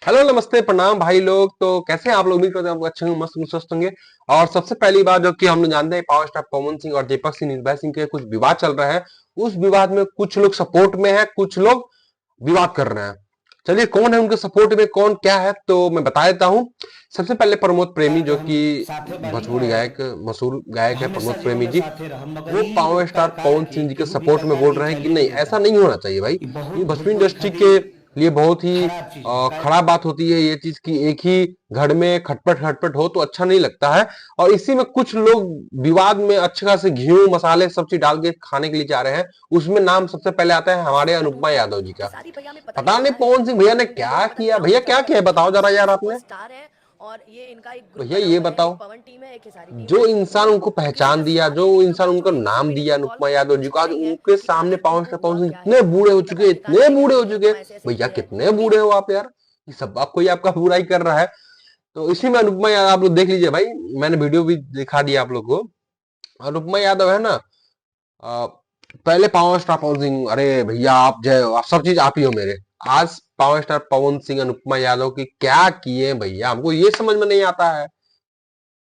Hello नमस्ते प्रणाम भाई लोग। तो कैसे हैं आप लोग? उम्मीद करते हैं आप अच्छे होंगे, मस्त होंगे, स्वस्थ होंगे। और सबसे पहली बात जो कि हम लोग जानते हैं, पावर स्टार पवन सिंह और दीपक सिंह निर्भय सिंह के कुछ विवाद चल रहा है। उस विवाद में कुछ लोग सपोर्ट में है, कुछ लोग विवाद कर रहे हैं। चलिए कौन है उनके सपोर्ट में, कौन क्या है, तो मैं बता देता हूँ। सबसे पहले प्रमोद प्रेमी, साथ जो हम कि साथे बानी भोजपुरी और गायक, मशहूर गायक है प्रमोद हमेशा जीवन प्रेमी में जी। साथे रह हम वो गरीब पावर स्टार प्रकार पवन के सिंह जी के केहू भी सपोर्ट में प्रकार बोल की रहे हैं कि चले नहीं, नहीं ऐसा देता। नहीं होना चाहिए भाई। ये ये बहुत भोजपुरी भोजपुरी इंडस्ट्री के खातिर लिए बहुत ही खराब चीज बा खराब बात होती है ये चीज कि एक ही घर में खटपट खटपट हो तो अच्छा नहीं लगता है। और इसी में कुछ लोग विवाद में अच्छे खासे घी मसाले सब चीज डाल के खाने के लिए जा रहे हैं। उसमें नाम सबसे पहले आता है हमारे कहूँ अनुपमा तो यादव जी का। खेसारी भैया में पता नहीं पता नहीं क्या है। पवन सिंह भैया ने इन वीडियो क्या में पता नहीं किया, क्या होता भैया है, क्या पता किया नहीं है बताओ जरा यार आपने। सुपरस्टार है। और ये इनका एक ग्रुप भैया बना ये हुआ है, बताओ, एक पवन टीम है, एक खेसारी टीम जो है। इंसान तो उनको इनके पहचान जब दिया, जो शादी हुई तो इंसान बात उनको हुई, तो नाम मेरे दिया को कॉल अनुपमा करके यादव जी को, पूछते आज रही है उनके कि सामने आखिर पावन तुमको स्टार हुआ पवन सिंह क्या इतने है, बूढ़े हो तुम्हें पता चुके, अधिकार इतने नहीं है बूढ़े हो कि चुके। अनुपमा ऐसे ऐसे भैया की है। कितने ठीक बूढ़े है। हो आप यार, ये सब आप कोई आपका बुराई कर रहा है। तो इसी में अनुपमा यादव आप लोग देख लीजिए भाई, मैंने वीडियो भी दिखा दिया आप लोग को। अनुपमा यादव है ना, अ, पहले पावर स्टार पवन सिंह, अरे भैया आप जय हो, आप सब चीज आप ही हो मेरे। आज पावर स्टार पवन सिंह अनुपमा यादव की क्या किए भैया, हमको ये समझ में नहीं आता है।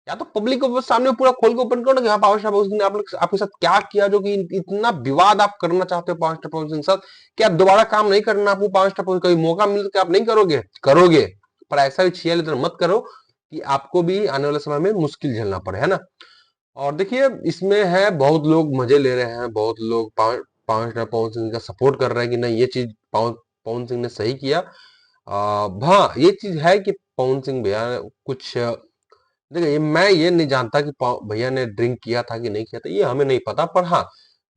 या तो पब्लिक को बस सामने पूरा खोल के ओपन करो ना कि हाँ पावर स्टार पवन सिंह ने आप लोग आपके साथ क्या किया, जो कि इतना विवाद आप करना चाहते हो पावर स्टार पवन सिंह के साथ। क्या आप दोबारा काम नहीं करना? आपको पावर स्टार पवन कभी मौका मिले तो क्या आप नहीं करोगे? करोगे। पर ऐसा भी छिया लेकर मत करो कि आपको भी आने वाले समय में मुश्किल झेलना पड़े, है ना। और देखिए इसमें है, बहुत लोग मजे ले रहे हैं, बहुत लोग पावर स्टार पवन सिंह का सपोर्ट कर रहे हैं कि नहीं ये चीज पवन पवन सिंह ने सही किया। हाँ ये चीज है कि पवन सिंह भैया कुछ, देखिए मैं ये नहीं जानता कि भैया ने ड्रिंक किया था कि नहीं किया था, ये हमें नहीं पता। पर हाँ,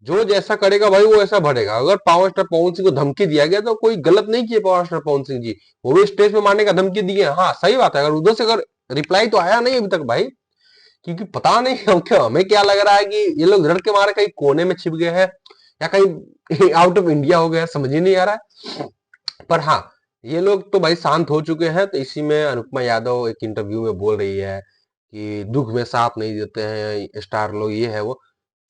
जो जैसा करेगा भाई वो ऐसा बढ़ेगा। अगर पावर स्टार पवन सिंह को धमकी दिया गया तो कोई गलत नहीं किया पावर स्टार पवन सिंह जी। वो भी स्टेज पे मारने का धमकी दिए, हाँ सही बात है। अगर उधर से अगर रिप्लाई तो आया नहीं अभी तक भाई, क्योंकि पता नहीं हम क्या, हमें क्या लग रहा है कि ये लोग डर के मारे कहीं कोने में छिप गए हैं या कहीं आउट ऑफ इंडिया हो गया, समझ ही नहीं आ रहा है। पर हाँ, ये लोग तो भाई शांत हो चुके हैं। तो इसी में अनुपमा यादव एक इंटरव्यू में बोल रही है कि दुख में साथ नहीं देते हैं स्टार लोग, ये है वो।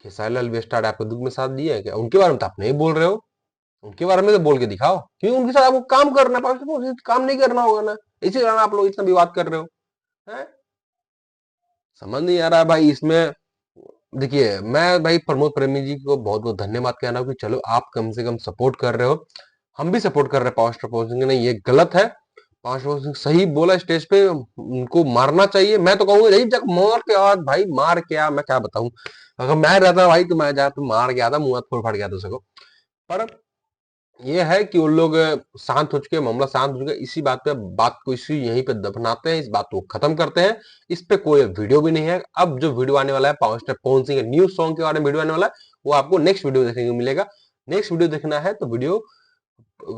खेसारी लाल भी स्टार आपको दुख में साथ दिए हैं क्या? उनके बारे में तो आप नहीं बोल रहे हो। उनके बारे में तो बोल के दिखाओ, क्योंकि उनके साथ आपको काम करना है, काम नहीं करना होगा ना, इसी कारण आप लोग इतना विवाद कर रहे हो। हैं? समझ नहीं आ रहा है भाई इसमें। देखिए मैं भाई प्रमोद प्रेमी जी को बहुत बहुत धन्यवाद कहना हूं कि चलो आप कम से कम सपोर्ट कर रहे हो। हम भी सपोर्ट कर रहे हैं पावर स्टार पवन सिंह, नहीं ये गलत है। पावर स्टार पवन सिंह सही बोला स्टेज पे, उनको मारना चाहिए। मैं तो कहूंगा यही जग मार के आज भाई, मार के आ, मैं क्या बताऊं। अगर मैं रहता भाई तो मैं जा तो मार के आता, मुंह फोड़ फाड़ गया दूसरे को। पर ये है कि उन लोग शांत हो चुके, मामला शांत हो चुका है। इसी बात पे बात को इसी यहीं पे दफनाते हैं, इस बात को खत्म करते हैं। इस पे कोई वीडियो भी नहीं है। अब जो वीडियो आने वाला है पावर स्टार पवन सिंह के न्यू सॉन्ग के बारे में वीडियो आने वाला है, वो आपको नेक्स्ट वीडियो देखने को मिलेगा। नेक्स्ट वीडियो देखना है तो वीडियो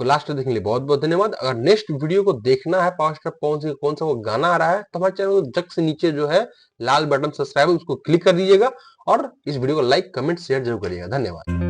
लास्ट तक देखने के लिए बहुत बहुत धन्यवाद। अगर नेक्स्ट वीडियो को देखना है पावर स्टार पवन सिंह कौन सा वो गाना आ रहा है, तो हमारे चैनल को जग से नीचे जो है लाल बटन सब्सक्राइब, उसको क्लिक कर दीजिएगा। और इस वीडियो को लाइक कमेंट शेयर जरूर करिएगा। धन्यवाद।